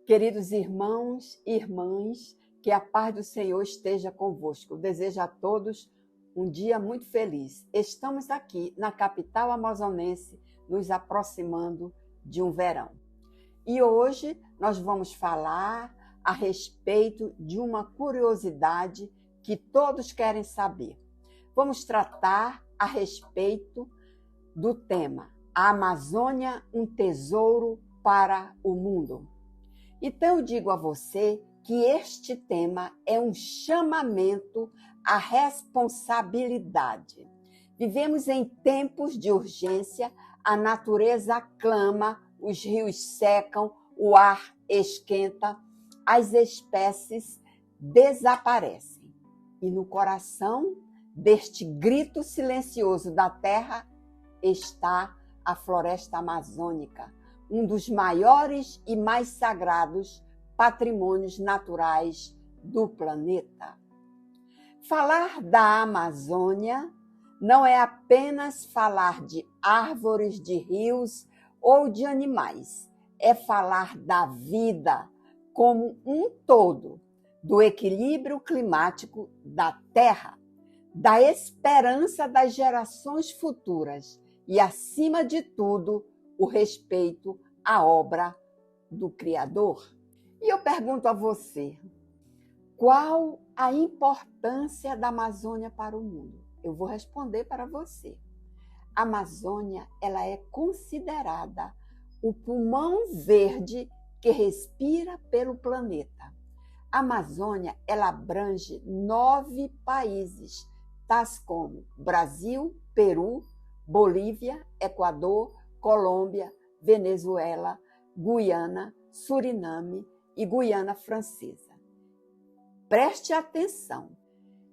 Queridos irmãos e irmãs, que a paz do Senhor esteja convosco. Eu desejo a todos um dia muito feliz. Estamos aqui na capital amazonense, nos aproximando de um verão. E hoje nós vamos falar a respeito de uma curiosidade que todos querem saber. Vamos tratar a respeito do tema A Amazônia, um tesouro para o mundo. Então eu digo a você que este tema é um chamamento à responsabilidade. Vivemos em tempos de urgência, a natureza clama, os rios secam, o ar esquenta, as espécies desaparecem. E no coração deste grito silencioso da terra está a floresta amazônica, um dos maiores e mais sagrados patrimônios naturais do planeta. Falar da Amazônia não é apenas falar de árvores, de rios ou de animais. É falar da vida como um todo, do equilíbrio climático da Terra, da esperança das gerações futuras e, acima de tudo, o respeito à obra do Criador. E eu pergunto a você, qual a importância da Amazônia para o mundo? Eu vou responder para você. A Amazônia, ela é considerada o pulmão verde que respira pelo planeta. A Amazônia, ela abrange 9 países, tais como Brasil, Peru, Bolívia, Equador, Colômbia, Venezuela, Guiana, Suriname e Guiana Francesa. Preste atenção,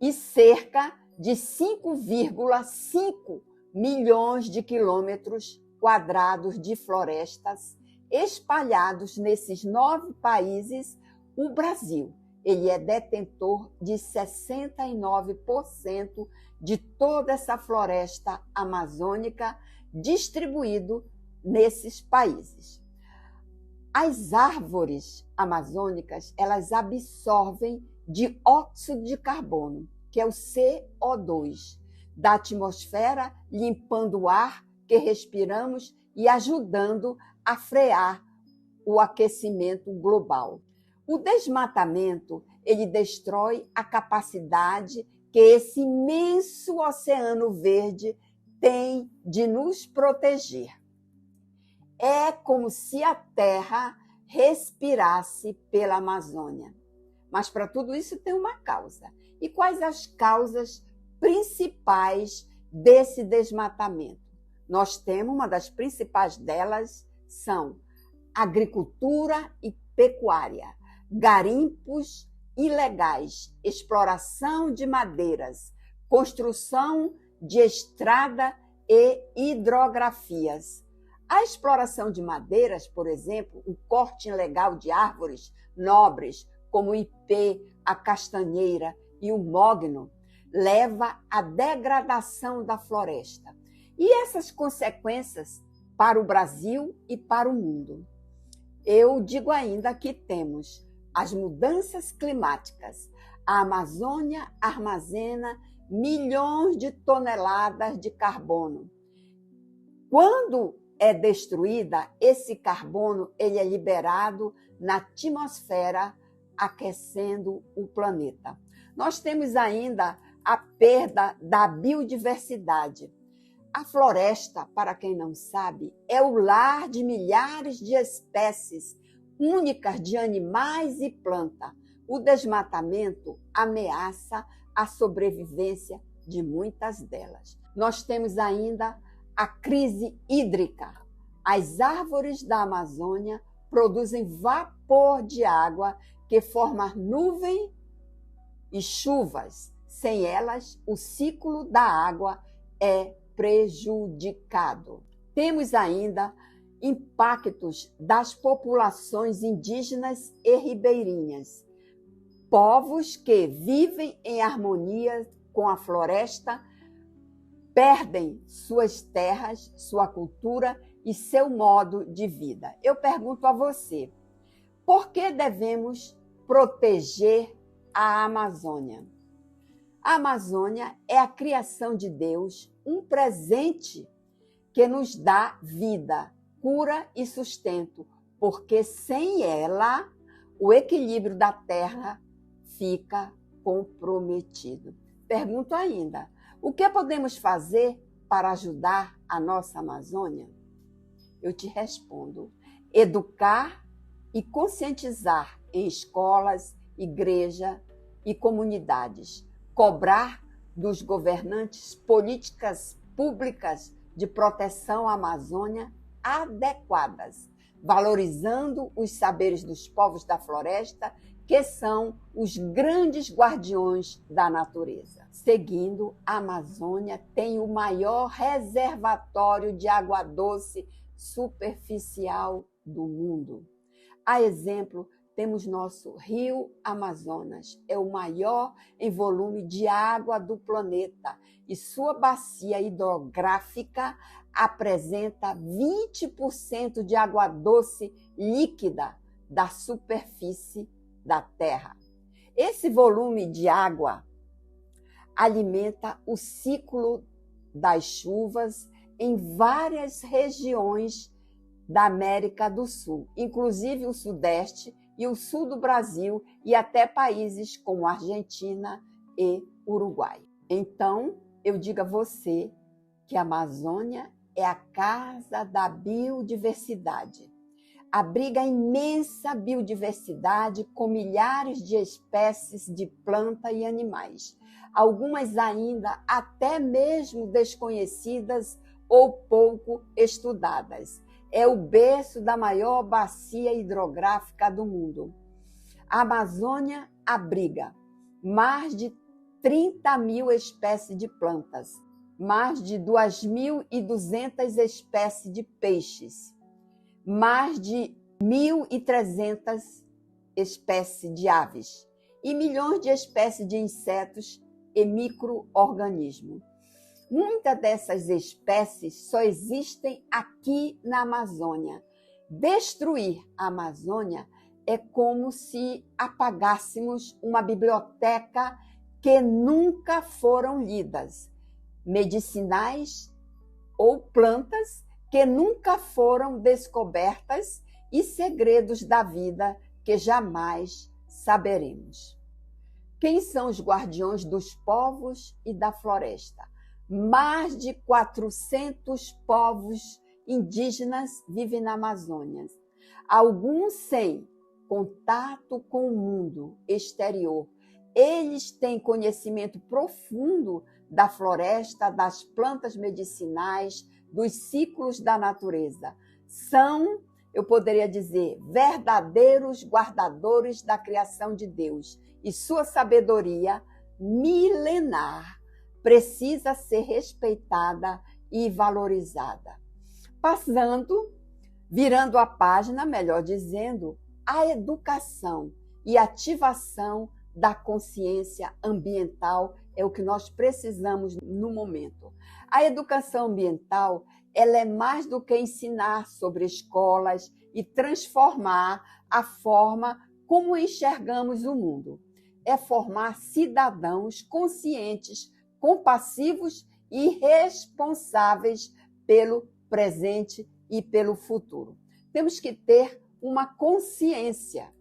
e cerca de 5,5 milhões de quilômetros quadrados de florestas espalhados nesses 9 países. O Brasil, ele é detentor de 69% de toda essa floresta amazônica distribuído nesses países. As árvores amazônicas, elas absorvem dióxido de carbono, que é o CO2, da atmosfera, limpando o ar que respiramos e ajudando a frear o aquecimento global. O desmatamento, ele destrói a capacidade que esse imenso oceano verde tem de nos proteger. É como se a Terra respirasse pela Amazônia. Mas para tudo isso tem uma causa. E quais as causas principais desse desmatamento? Nós temos, uma das principais delas são agricultura e pecuária, garimpos ilegais, exploração de madeiras, construção de estrada e hidrografias. A exploração de madeiras, por exemplo, o corte ilegal de árvores nobres, como o ipê, a castanheira e o mogno, leva à degradação da floresta. E essas consequências para o Brasil e para o mundo? Eu digo ainda que temos as mudanças climáticas. A Amazônia armazena milhões de toneladas de carbono. Quando é destruída, esse carbono ele é liberado na atmosfera, aquecendo o planeta. Nós temos ainda a perda da biodiversidade. A floresta, para quem não sabe, é o lar de milhares de espécies únicas de animais e plantas. O desmatamento ameaça a sobrevivência de muitas delas. Nós temos ainda a crise hídrica. As árvores da Amazônia produzem vapor de água que forma nuvem e chuvas. Sem elas, o ciclo da água é prejudicado. Temos ainda impactos das populações indígenas e ribeirinhas, povos que vivem em harmonia com a floresta, perdem suas terras, sua cultura e seu modo de vida. Eu pergunto a você, Por que devemos proteger a Amazônia? A Amazônia é a criação de Deus, um presente que nos dá vida, cura e sustento, porque sem ela o equilíbrio da terra fica comprometido. Pergunto ainda, o que podemos fazer para ajudar a nossa Amazônia? Eu te respondo, educar e conscientizar em escolas, igreja e comunidades, cobrar dos governantes políticas públicas de proteção à Amazônia adequadas, valorizando os saberes dos povos da floresta, que são os grandes guardiões da natureza. Seguindo, a Amazônia tem o maior reservatório de água doce superficial do mundo. A exemplo, temos nosso rio Amazonas, é o maior em volume de água do planeta e sua bacia hidrográfica apresenta 20% de água doce líquida da superfície da Terra. Esse volume de água alimenta o ciclo das chuvas em várias regiões da América do Sul, inclusive o Sudeste e o Sul do Brasil e até países como Argentina e Uruguai. Então, eu digo a você que a Amazônia é a casa da biodiversidade. Abriga imensa biodiversidade com milhares de espécies de planta e animais, algumas ainda até mesmo desconhecidas ou pouco estudadas. É o berço da maior bacia hidrográfica do mundo. A Amazônia abriga mais de 30 mil espécies de plantas, mais de 2.200 espécies de peixes, mais de 1.300 espécies de aves e milhões de espécies de insetos e micro-organismos. Muitas dessas espécies só existem aqui na Amazônia. Destruir a Amazônia é como se apagássemos uma biblioteca que nunca foram lidas, medicinais ou plantas que nunca foram descobertas e segredos da vida que jamais saberemos. Quem são os guardiões dos povos e da floresta? Mais de 400 povos indígenas vivem na Amazônia, alguns sem contato com o mundo exterior. Eles têm conhecimento profundo da floresta, das plantas medicinais, dos ciclos da natureza. São, eu poderia dizer, verdadeiros guardadores da criação de Deus. E sua sabedoria milenar precisa ser respeitada e valorizada. Virando a página, melhor dizendo, a educação e ativação da consciência ambiental é o que nós precisamos no momento. A educação ambiental, ela é mais do que ensinar sobre escolas e transformar a forma como enxergamos o mundo. É formar cidadãos conscientes, compassivos e responsáveis pelo presente e pelo futuro. Temos que ter uma consciência.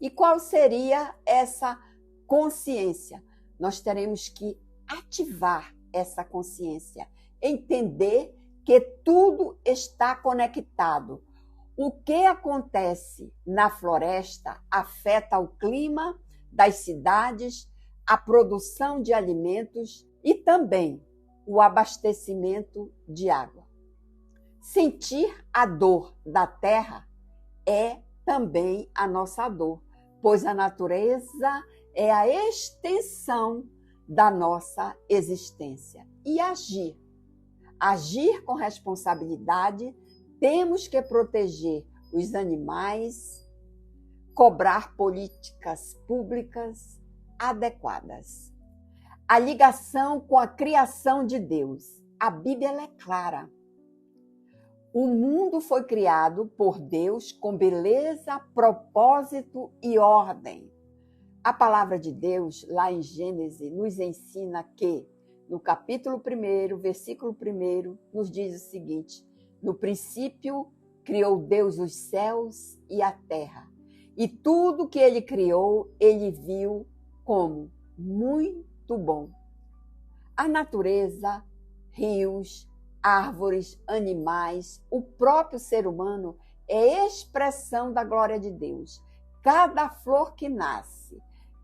E qual seria essa consciência? Nós teremos que ativar essa consciência, entender que tudo está conectado. O que acontece na floresta afeta o clima das cidades, a produção de alimentos e também o abastecimento de água. Sentir a dor da terra é também a nossa dor, pois a natureza é a extensão da nossa existência. E agir com responsabilidade, temos que proteger os animais, cobrar políticas públicas adequadas. A ligação com a criação de Deus. A Bíblia é clara. O mundo foi criado por Deus com beleza, propósito e ordem. A palavra de Deus, lá em Gênesis, nos ensina que, no capítulo 1, versículo 1, nos diz o seguinte: no princípio criou Deus os céus e a terra, e tudo que ele criou, ele viu como muito bom. A natureza, rios, árvores, animais, o próprio ser humano é expressão da glória de Deus. Cada flor que nasce,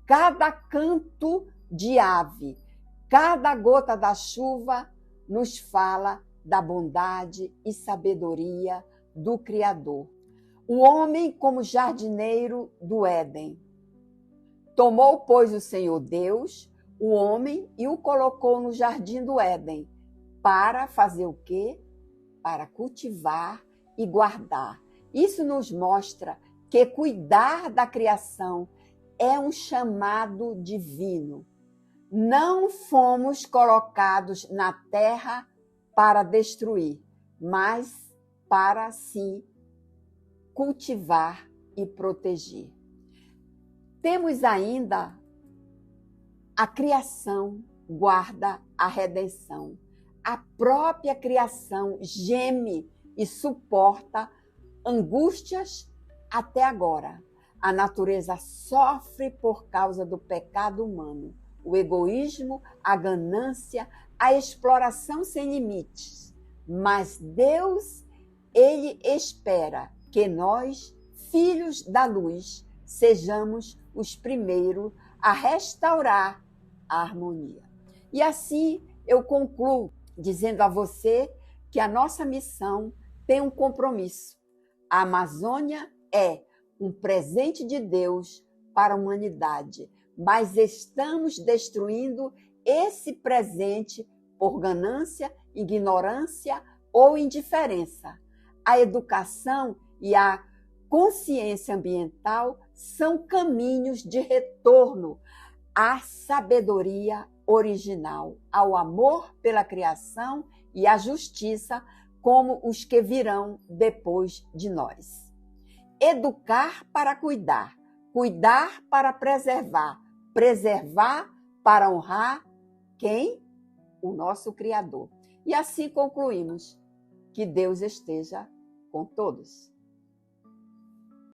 cada canto de ave, cada gota da chuva nos fala da bondade e sabedoria do Criador. O homem como jardineiro do Éden. Tomou, pois, o Senhor Deus o homem e o colocou no jardim do Éden para fazer o quê? Para cultivar e guardar. Isso nos mostra que cuidar da criação é um chamado divino. Não fomos colocados na terra para destruir, mas para sim cultivar e proteger. Temos ainda a criação guarda a redenção. A própria criação geme e suporta angústias até agora. A natureza sofre por causa do pecado humano, o egoísmo, a ganância, a exploração sem limites. Mas Deus, ele espera que nós, filhos da luz, sejamos os primeiros a restaurar a harmonia. E assim eu concluo dizendo a você que a nossa missão tem um compromisso. A Amazônia é um presente de Deus para a humanidade, mas estamos destruindo esse presente por ganância, ignorância ou indiferença. A educação e a consciência ambiental são caminhos de retorno à sabedoria original, ao amor pela criação e à justiça, como os que virão depois de nós. Educar para cuidar, cuidar para preservar, preservar para honrar quem? O nosso Criador. E assim concluímos. Que Deus esteja com todos.